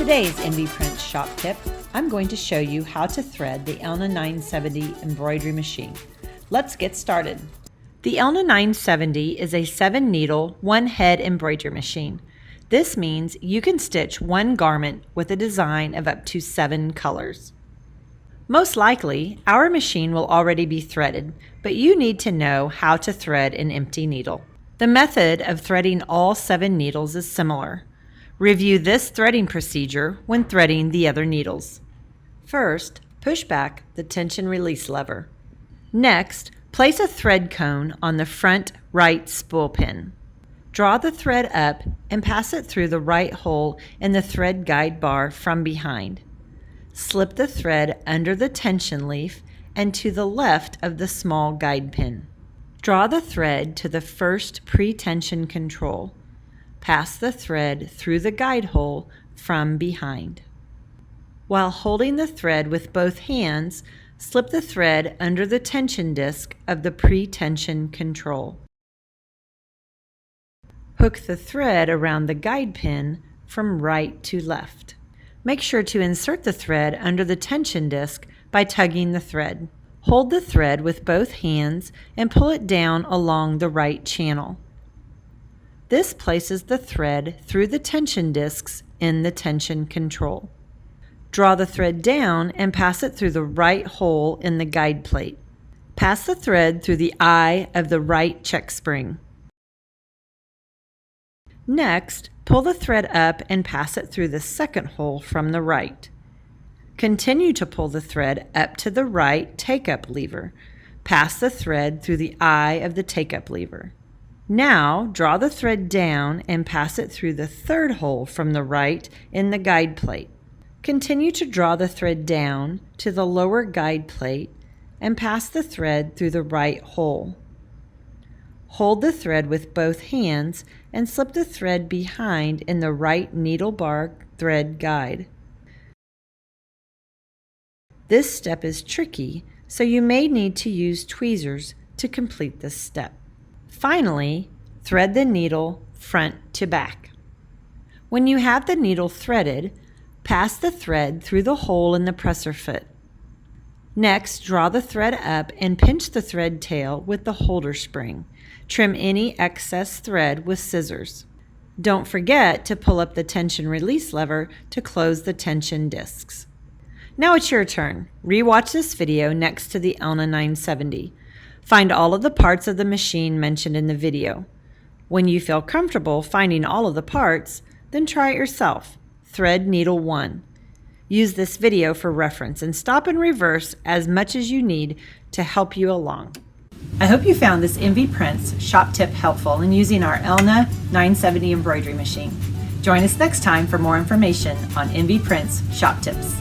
today's Envy Prints shop tip, I'm going to show you how to thread the Elna 970 embroidery machine. Let's get started. The Elna 970 is a 7-needle, 1-head embroidery machine. This means you can stitch one garment with a design of up to 7 colors. Most likely, our machine will already be threaded, but you need to know how to thread an empty needle. The method of threading all 7 needles is similar. Review this threading procedure when threading the other needles. First, push back the tension release lever. Next, place a thread cone on the front right spool pin. Draw the thread up and pass it through the right hole in the thread guide bar from behind. Slip the thread under the tension leaf and to the left of the small guide pin. Draw the thread to the first pre-tension control. Pass the thread through the guide hole from behind. While holding the thread with both hands, slip the thread under the tension disc of the pre-tension control. Hook the thread around the guide pin from right to left. Make sure to insert the thread under the tension disc by tugging the thread. Hold the thread with both hands and pull it down along the right channel. This places the thread through the tension discs in the tension control. Draw the thread down and pass it through the right hole in the guide plate. Pass the thread through the eye of the right check spring. Next, pull the thread up and pass it through the second hole from the right. Continue to pull the thread up to the right take-up lever. Pass the thread through the eye of the take-up lever. Now, draw the thread down and pass it through the third hole from the right in the guide plate. Continue to draw the thread down to the lower guide plate and pass the thread through the right hole. Hold the thread with both hands and slip the thread behind in the right needle bar thread guide. This step is tricky, so you may need to use tweezers to complete this step. Finally, thread the needle front to back. When you have the needle threaded, pass the thread through the hole in the presser foot. Next, draw the thread up and pinch the thread tail with the holder spring. Trim any excess thread with scissors. Don't forget to pull up the tension release lever to close the tension discs. Now it's your turn. Rewatch this video next to the Elna 970. Find all of the parts of the machine mentioned in the video. When you feel comfortable finding all of the parts, then try it yourself. Thread needle 1. Use this video for reference and stop and reverse as much as you need to help you along. I hope you found this Envy Prints shop tip helpful in using our Elna 970 embroidery machine. Join us next time for more information on Envy Prints shop tips.